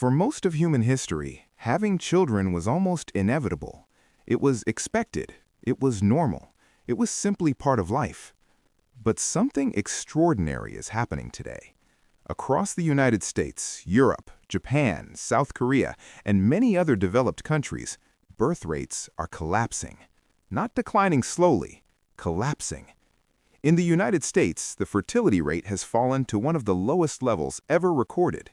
For most of human history, having children was almost inevitable. It was expected. It was normal. It was simply part of life. But something extraordinary is happening today. Across the United States, Europe, Japan, South Korea, and many other developed countries, birth rates are collapsing. Not declining slowly, collapsing. In the United States, the fertility rate has fallen to one of the lowest levels ever recorded.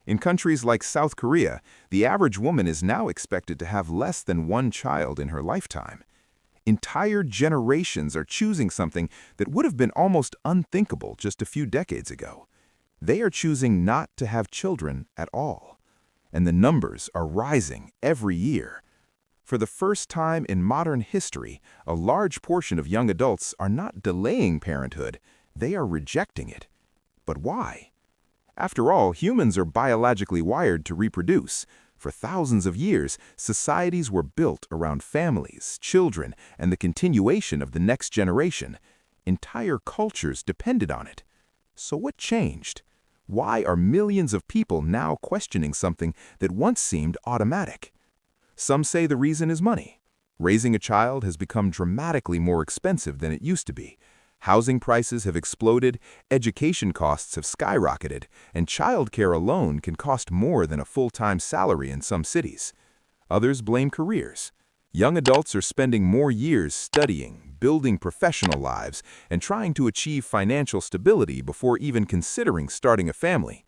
In countries like South Korea, the average woman is now expected to have less than one child in her lifetime. Entire generations are choosing something that would have been almost unthinkable just a few decades ago. They are choosing not to have children at all. And the numbers are rising every year. For the first time in modern history, a large portion of young adults are not delaying parenthood, they are rejecting it. But why? After all, humans are biologically wired to reproduce. For thousands of years, societies were built around families, children, and the continuation of the next generation. Entire cultures depended on it. So what changed? Why are millions of people now questioning something that once seemed automatic? Some say the reason is money. Raising a child has become dramatically more expensive than it used to be. Housing prices have exploded, education costs have skyrocketed, and childcare alone can cost more than a full-time salary in some cities. Others blame careers. Young adults are spending more years studying, building professional lives, and trying to achieve financial stability before even considering starting a family.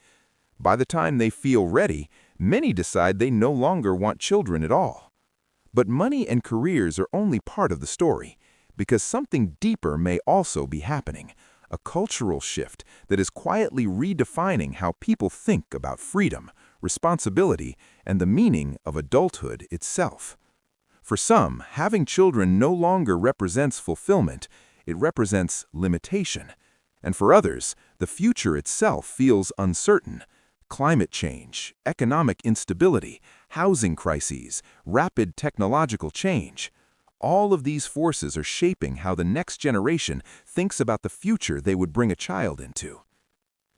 By the time they feel ready, many decide they no longer want children at all. But money and careers are only part of the story, because something deeper may also be happening, a cultural shift that is quietly redefining how people think about freedom, responsibility, and the meaning of adulthood itself. For some, having children no longer represents fulfillment, it represents limitation. And for others, the future itself feels uncertain. Climate change, economic instability, housing crises, rapid technological change. All of these forces are shaping how the next generation thinks about the future they would bring a child into.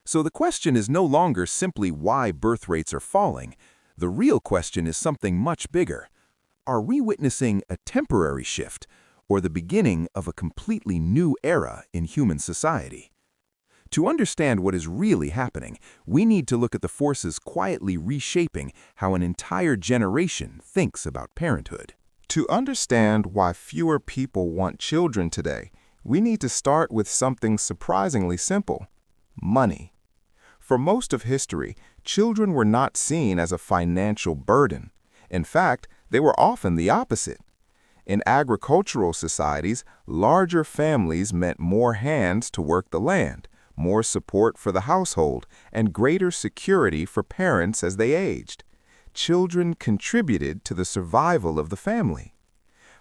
So the question is no longer simply why birth rates are falling. The real question is something much bigger. Are we witnessing a temporary shift or the beginning of a completely new era in human society? To understand what is really happening, we need to look at the forces quietly reshaping how an entire generation thinks about parenthood. To understand why fewer people want children today, we need to start with something surprisingly simple: money. For most of history, children were not seen as a financial burden. In fact, they were often the opposite. In agricultural societies, larger families meant more hands to work the land, more support for the household, and greater security for parents as they aged. Children contributed to the survival of the family.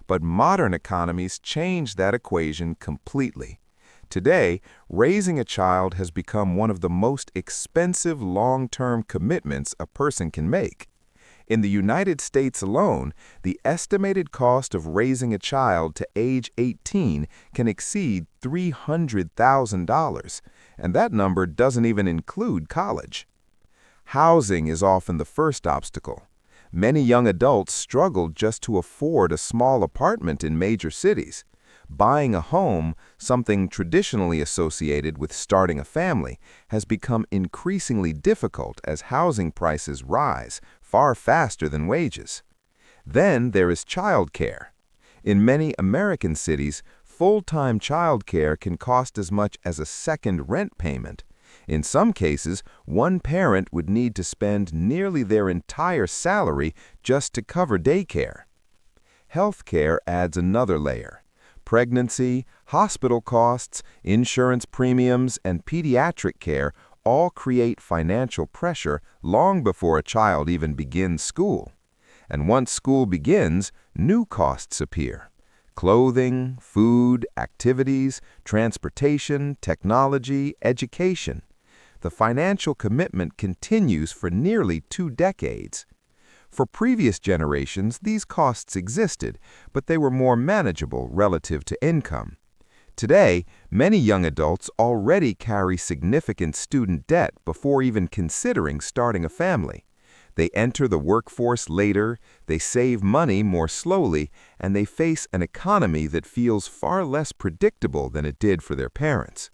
But modern economies changed that equation completely. Today, raising a child has become one of the most expensive long-term commitments a person can make. In the United States alone, the estimated cost of raising a child to age 18 can exceed $300,000, and that number doesn't even include college. Housing is often the first obstacle. Many young adults struggle just to afford a small apartment in major cities. Buying a home, something traditionally associated with starting a family, has become increasingly difficult as housing prices rise far faster than wages. Then there is childcare. In many American cities, full-time childcare can cost as much as a second rent payment. In some cases, one parent would need to spend nearly their entire salary just to cover daycare. Healthcare adds another layer. Pregnancy, hospital costs, insurance premiums, and pediatric care all create financial pressure long before a child even begins school. And once school begins, new costs appear. Clothing, food, activities, transportation, technology, education. The financial commitment continues for nearly 2 decades. For previous generations, these costs existed, but they were more manageable relative to income. Today, many young adults already carry significant student debt before even considering starting a family. They enter the workforce later, they save money more slowly, and they face an economy that feels far less predictable than it did for their parents.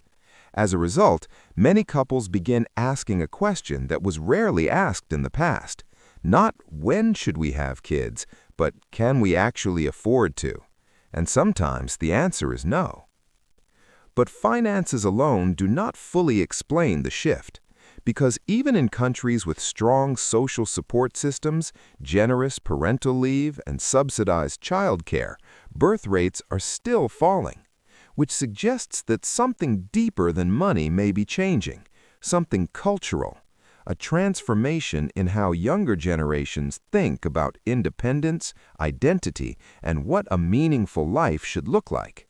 As a result, many couples begin asking a question that was rarely asked in the past. Not when should we have kids, but can we actually afford to? And sometimes the answer is no. But finances alone do not fully explain the shift, because even in countries with strong social support systems, generous parental leave, and subsidized childcare, birth rates are still falling, which suggests that something deeper than money may be changing, something cultural, a transformation in how younger generations think about independence, identity, and what a meaningful life should look like.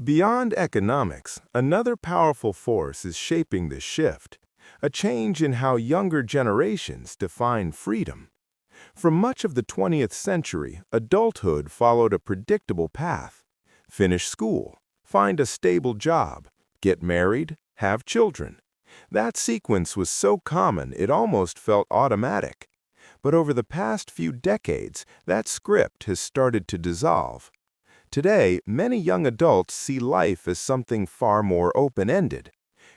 Beyond economics, another powerful force is shaping this shift, a change in how younger generations define freedom. For much of the 20th century, adulthood followed a predictable path. Finish school, find a stable job, get married, have children. That sequence was so common it almost felt automatic. But over the past few decades, that script has started to dissolve. Today, many young adults see life as something far more open-ended.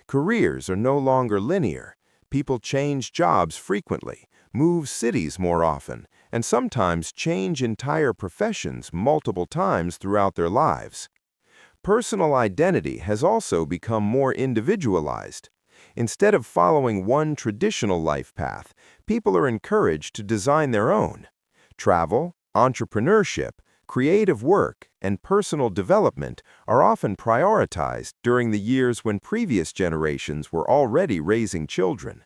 Careers are no longer linear. People change jobs frequently, move cities more often, and sometimes change entire professions multiple times throughout their lives. Personal identity has also become more individualized. Instead of following one traditional life path, people are encouraged to design their own. Travel, entrepreneurship, creative work, and personal development are often prioritized during the years when previous generations were already raising children.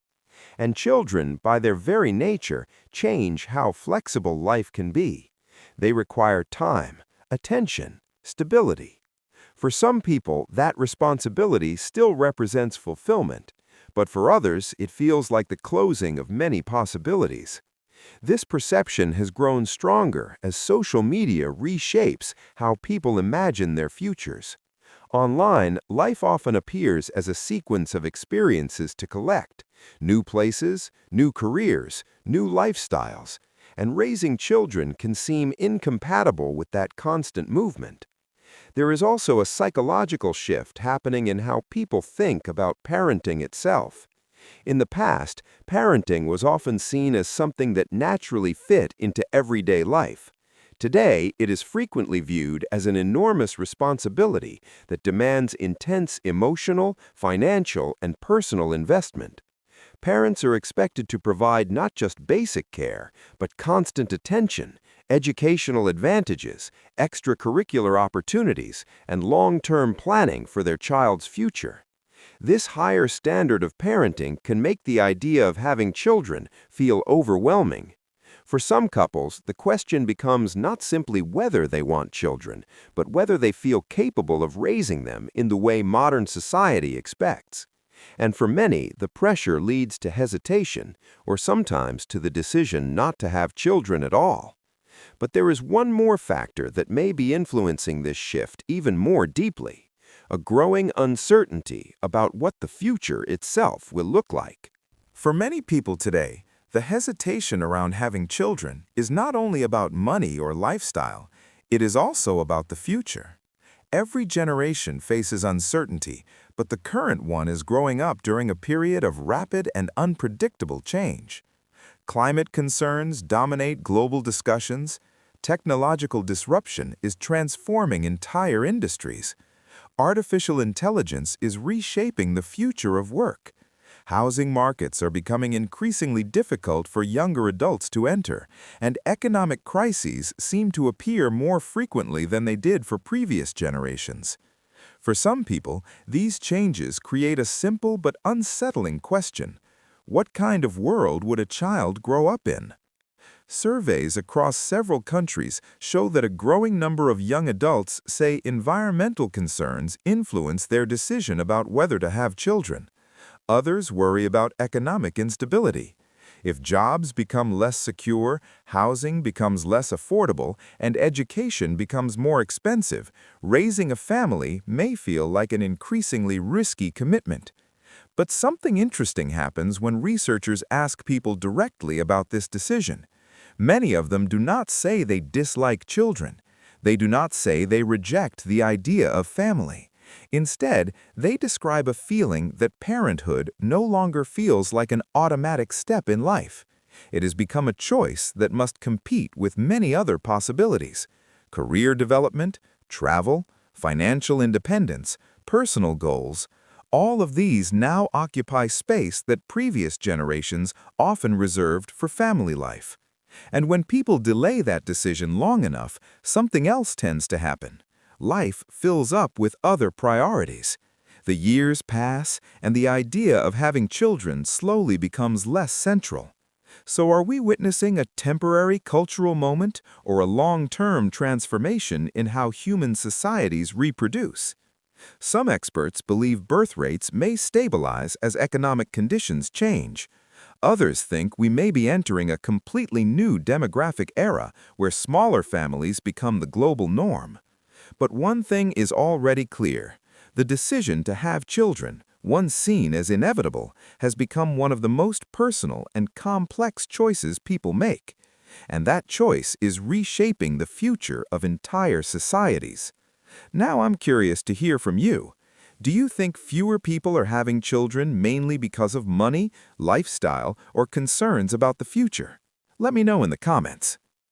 And children, by their very nature, change how flexible life can be. They require time, attention, stability. For some people, that responsibility still represents fulfillment, but for others, it feels like the closing of many possibilities. This perception has grown stronger as social media reshapes how people imagine their futures. Online, life often appears as a sequence of experiences to collect: new places, new careers, new lifestyles, and raising children can seem incompatible with that constant movement. There is also a psychological shift happening in how people think about parenting itself. In the past, parenting was often seen as something that naturally fit into everyday life. Today, it is frequently viewed as an enormous responsibility that demands intense emotional, financial, and personal investment. Parents are expected to provide not just basic care, but constant attention, educational advantages, extracurricular opportunities, and long-term planning for their child's future. This higher standard of parenting can make the idea of having children feel overwhelming. For some couples, the question becomes not simply whether they want children, but whether they feel capable of raising them in the way modern society expects. And for many, the pressure leads to hesitation, or sometimes to the decision not to have children at all. But there is one more factor that may be influencing this shift even more deeply: a growing uncertainty about what the future itself will look like. For many people today, the hesitation around having children is not only about money or lifestyle, it is also about the future. Every generation faces uncertainty, but the current one is growing up during a period of rapid and unpredictable change. Climate concerns dominate global discussions. Technological disruption is transforming entire industries. Artificial intelligence is reshaping the future of work. Housing markets are becoming increasingly difficult for younger adults to enter, and economic crises seem to appear more frequently than they did for previous generations. For some people, these changes create a simple but unsettling question: what kind of world would a child grow up in? Surveys across several countries show that a growing number of young adults say environmental concerns influence their decision about whether to have children. Others worry about economic instability. If jobs become less secure, housing becomes less affordable, and education becomes more expensive, raising a family may feel like an increasingly risky commitment. But something interesting happens when researchers ask people directly about this decision. Many of them do not say they dislike children. They do not say they reject the idea of family. Instead, they describe a feeling that parenthood no longer feels like an automatic step in life. It has become a choice that must compete with many other possibilities: career development, travel, financial independence, personal goals. All of these now occupy space that previous generations often reserved for family life. And when people delay that decision long enough, something else tends to happen. Life fills up with other priorities. The years pass, and the idea of having children slowly becomes less central. So are we witnessing a temporary cultural moment or a long-term transformation in how human societies reproduce? Some experts believe birth rates may stabilize as economic conditions change. Others think we may be entering a completely new demographic era where smaller families become the global norm. But one thing is already clear: the decision to have children, once seen as inevitable, has become one of the most personal and complex choices people make. And that choice is reshaping the future of entire societies. Now I'm curious to hear from you. Do you think fewer people are having children mainly because of money, lifestyle, or concerns about the future? Let me know in the comments.